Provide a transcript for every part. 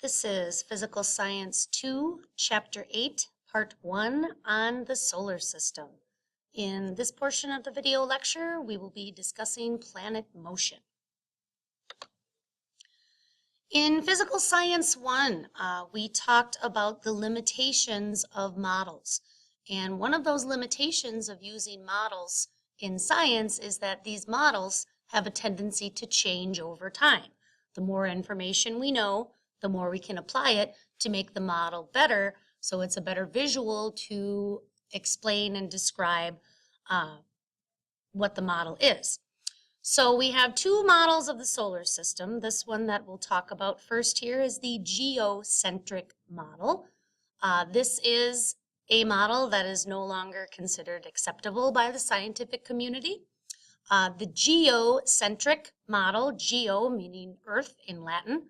This is Physical Science 2, Chapter 8, Part 1 on the solar system. In this portion of the video lecture, we will be discussing planet motion. In Physical Science 1, we talked about the limitations of models. And one of those limitations of using models in science is that these models have a tendency to change over time. The more information we know, the more we can apply it to make the model better, so it's a better visual to explain and describe what the model is. So we have two models of the solar system. This one that we'll talk about first here is the geocentric model. This is a model that is no longer considered acceptable by the scientific community. The geocentric model, geo meaning earth in Latin.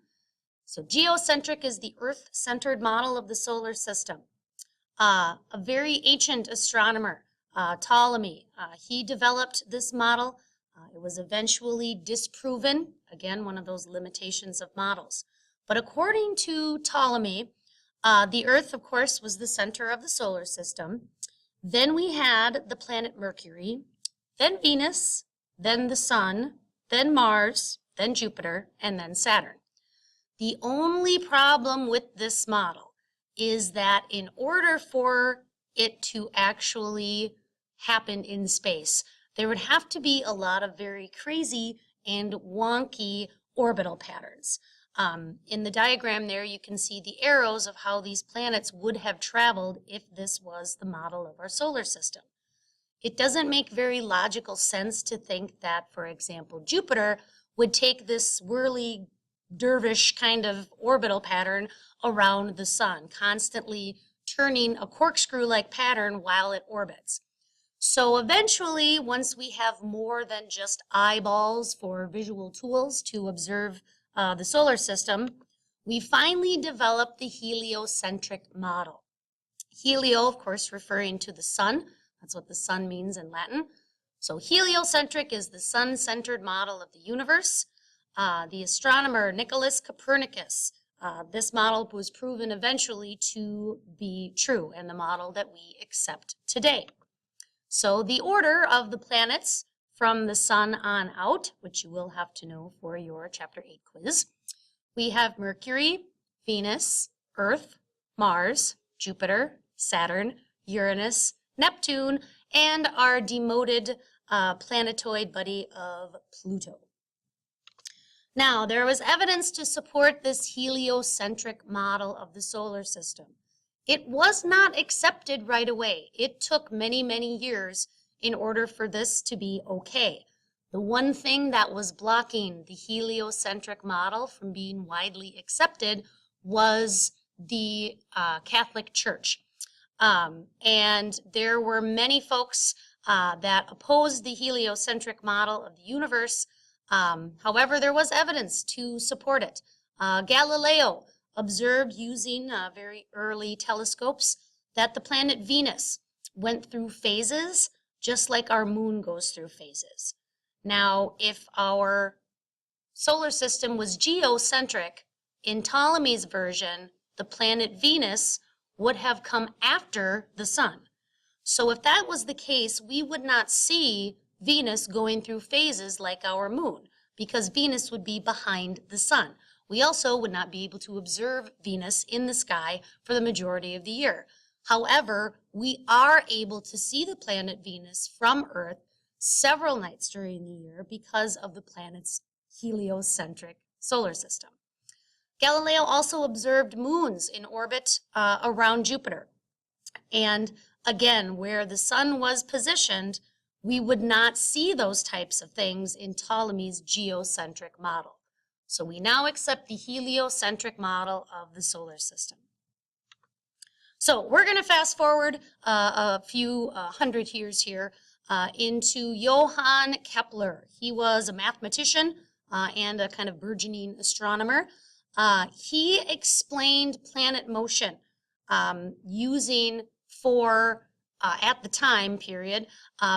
So geocentric is the earth-centered model of the solar system. A very ancient astronomer, Ptolemy, he developed this model. It was eventually disproven, again, one of those limitations of models. But according to Ptolemy, the Earth, of course, was the center of the solar system. Then we had the planet Mercury, then Venus, then the Sun, then Mars, then Jupiter, and then Saturn. The only problem with this model is that in order for it to actually happen in space, there would have to be a lot of very crazy and wonky orbital patterns. In the diagram there, you can see the arrows of how these planets would have traveled if this was the model of our solar system. It doesn't make very logical sense to think that, for example, Jupiter would take this swirly dervish kind of orbital pattern around the sun, constantly turning a corkscrew-like pattern while it orbits. So eventually, once we have more than just eyeballs for visual tools to observe the solar system, we finally developed the heliocentric model. Helio, of course, referring to the sun. That's what the sun means in Latin. So heliocentric is the sun-centered model of the universe. The astronomer Nicholas Copernicus, this model was proven eventually to be true and the model that we accept today. So the order of the planets from the sun on out, which you will have to know for your Chapter 8 quiz, we have Mercury, Venus, Earth, Mars, Jupiter, Saturn, Uranus, Neptune, and our demoted planetoid buddy of Pluto. Now, there was evidence to support this heliocentric model of the solar system. It was not accepted right away. It took many, many years in order for this to be okay. The one thing that was blocking the heliocentric model from being widely accepted was the Catholic Church. And there were many folks that opposed the heliocentric model of the universe. However, there was evidence to support it. Galileo observed using very early telescopes that the planet Venus went through phases just like our moon goes through phases. Now, if our solar system was geocentric, in Ptolemy's version, the planet Venus would have come after the sun. So if that was the case, we would not see Venus going through phases like our moon, because Venus would be behind the sun. We also would not be able to observe Venus in the sky for the majority of the year. However, we are able to see the planet Venus from Earth several nights during the year because of the planet's heliocentric solar system. Galileo also observed moons in orbit around Jupiter. And again, where the sun was positioned, we would not see those types of things in Ptolemy's geocentric model. So we now accept the heliocentric model of the solar system. So we're going to fast forward a few hundred years here into Johann Kepler. He was a mathematician and a kind of burgeoning astronomer. He explained planet motion using at the time period,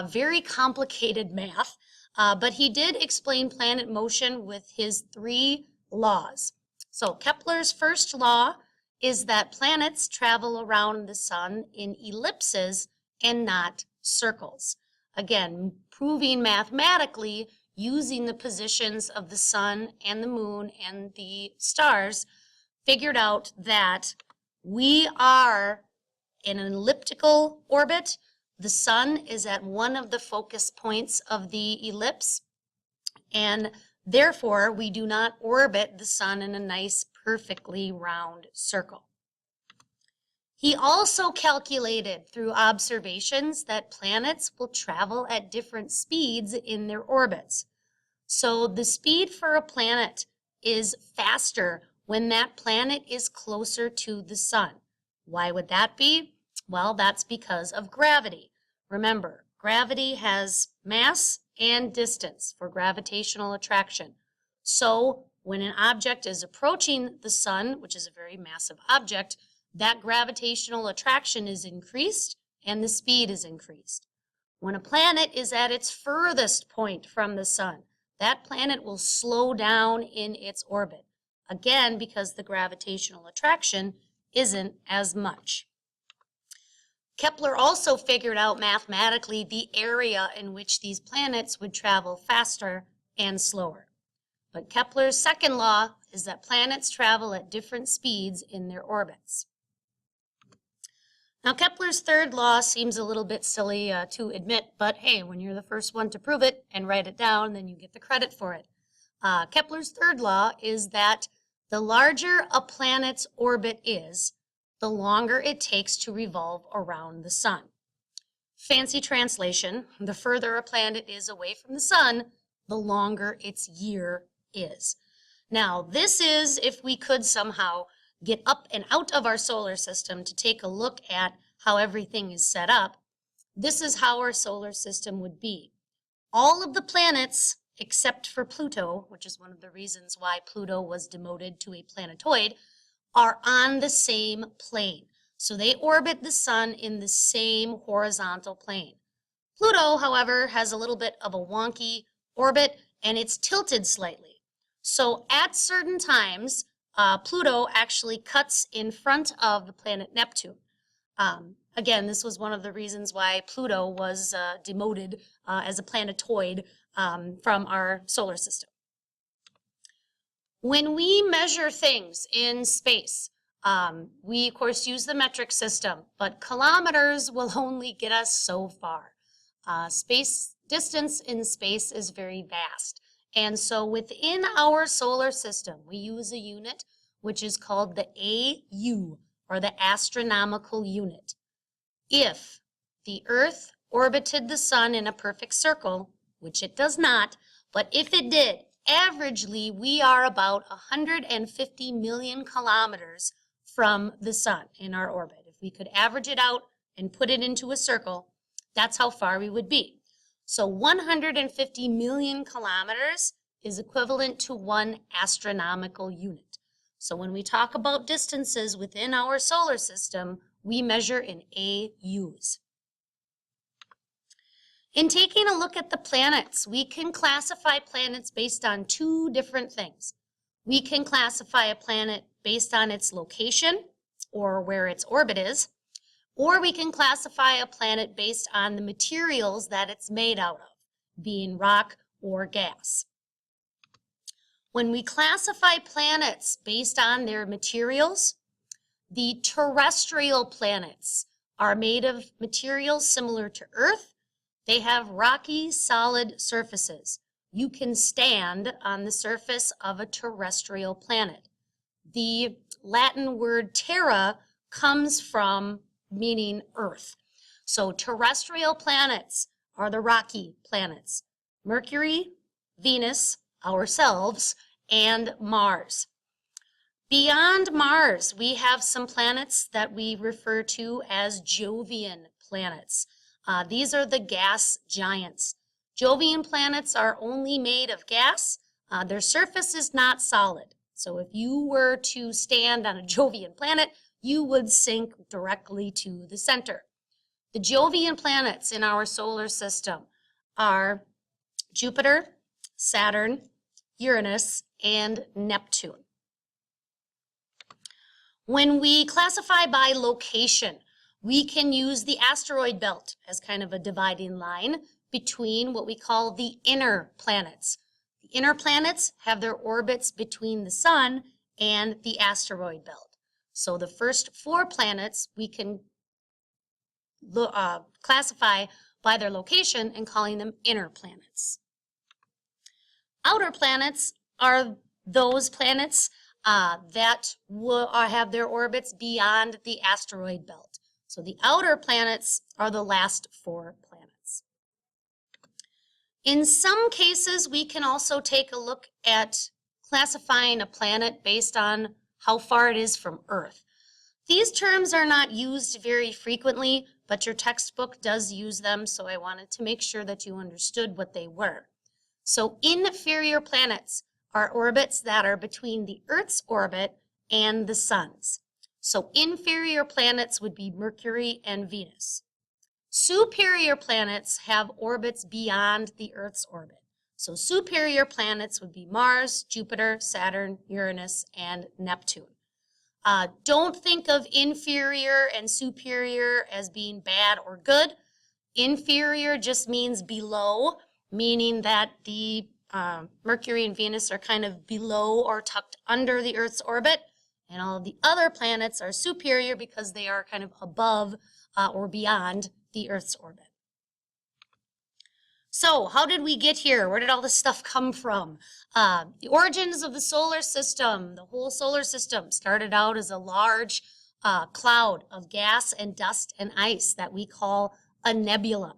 very complicated math, but he did explain planet motion with his three laws. So Kepler's first law is that planets travel around the sun in ellipses and not circles. Again, proving mathematically using the positions of the sun and the moon and the stars, figured out that we are in an elliptical orbit. The sun is at one of the focus points of the ellipse, and therefore we do not orbit the sun in a nice, perfectly round circle. He also calculated through observations that planets will travel at different speeds in their orbits. So the speed for a planet is faster when that planet is closer to the sun. Why would that be? Well, that's because of gravity. Remember, gravity has mass and distance for gravitational attraction. So when an object is approaching the sun, which is a very massive object, that gravitational attraction is increased and the speed is increased. When a planet is at its furthest point from the sun, that planet will slow down in its orbit, again because the gravitational attraction isn't as much. Kepler also figured out mathematically the area in which these planets would travel faster and slower. But Kepler's second law is that planets travel at different speeds in their orbits. Now, Kepler's third law seems a little bit silly to admit, but hey, when you're the first one to prove it and write it down, then you get the credit for it. Kepler's third law is that the larger a planet's orbit is, the longer it takes to revolve around the sun. Fancy translation, the further a planet is away from the sun, the longer its year is. Now, this is if we could somehow get up and out of our solar system to take a look at how everything is set up. This is how our solar system would be. All of the planets, except for Pluto, which is one of the reasons why Pluto was demoted to a planetoid, are on the same plane. So they orbit the sun in the same horizontal plane. Pluto, however, has a little bit of a wonky orbit and it's tilted slightly. So at certain times, Pluto actually cuts in front of the planet Neptune. Again, this was one of the reasons why Pluto was demoted as a planetoid from our solar system. When we measure things in space, we of course use the metric system, but kilometers will only get us so far. Space distance in space is very vast. And so within our solar system, we use a unit which is called the AU, or the astronomical unit. If the Earth orbited the sun in a perfect circle, which it does not, but if it did, averagely we are about 150 million kilometers from the sun in our orbit. If we could average it out and put it into a circle, that's how far we would be. So 150 million kilometers is equivalent to 1 astronomical unit. So when we talk about distances within our solar system, we measure in AUs. In taking a look at the planets, we can classify planets based on two different things. We can classify a planet based on its location, or where its orbit is, or we can classify a planet based on the materials that it's made out of, being rock or gas. When we classify planets based on their materials, the terrestrial planets are made of materials similar to Earth. They have rocky, solid surfaces. You can stand on the surface of a terrestrial planet. The Latin word terra comes from meaning Earth. So terrestrial planets are the rocky planets: Mercury, Venus, ourselves, and Mars. Beyond Mars, we have some planets that we refer to as Jovian planets. These are the gas giants. Jovian planets are only made of gas. Their surface is not solid. So if you were to stand on a Jovian planet, you would sink directly to the center. The Jovian planets in our solar system are Jupiter, Saturn, Uranus, and Neptune. When we classify by location, we can use the asteroid belt as kind of a dividing line between what we call the inner planets. The inner planets have their orbits between the sun and the asteroid belt. So the first 4 planets we can classify by their location and calling them inner planets. Outer planets are those planets that have their orbits beyond the asteroid belt. So the outer planets are the last 4 planets. In some cases, we can also take a look at classifying a planet based on how far it is from Earth. These terms are not used very frequently, but your textbook does use them, so I wanted to make sure that you understood what they were. So inferior planets are orbits that are between the Earth's orbit and the Sun's. So inferior planets would be Mercury and Venus. Superior planets have orbits beyond the Earth's orbit. So superior planets would be Mars, Jupiter, Saturn, Uranus, and Neptune. Don't think of inferior and superior as being bad or good. Inferior just means below, meaning that the Mercury and Venus are kind of below or tucked under the Earth's orbit, and all of the other planets are superior because they are kind of above or beyond the Earth's orbit. So how did we get here? Where did all this stuff come from? The origins of the solar system, the whole solar system started out as a large cloud of gas and dust and ice that we call a nebula.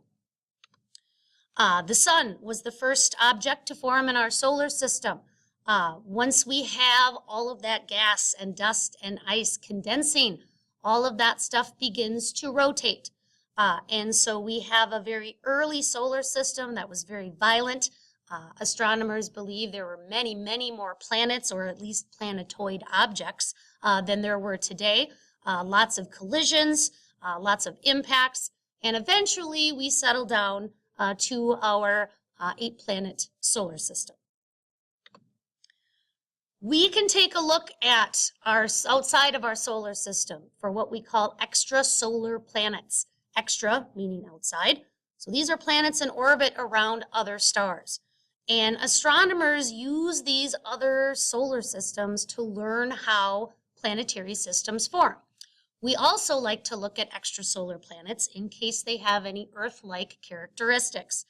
The sun was the first object to form in our solar system. Once we have all of that gas and dust and ice condensing, all of that stuff begins to rotate. And so we have a very early solar system that was very violent. Astronomers believe there were many, many more planets, or at least planetoid objects, than there were today. Lots of collisions, lots of impacts, and eventually we settle down to our 8-planet solar system. We can take a look at outside of our solar system for what we call extrasolar planets. Extra meaning outside. So these are planets in orbit around other stars. And astronomers use these other solar systems to learn how planetary systems form. We also like to look at extrasolar planets in case they have any Earth-like characteristics,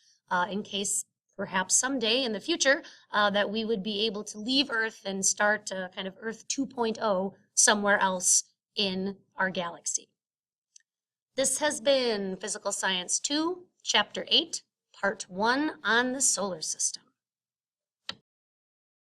in case perhaps someday in the future that we would be able to leave Earth and start kind of Earth 2.0 somewhere else in our galaxy. This has been Physical Science 2, Chapter 8, Part 1 on the solar system.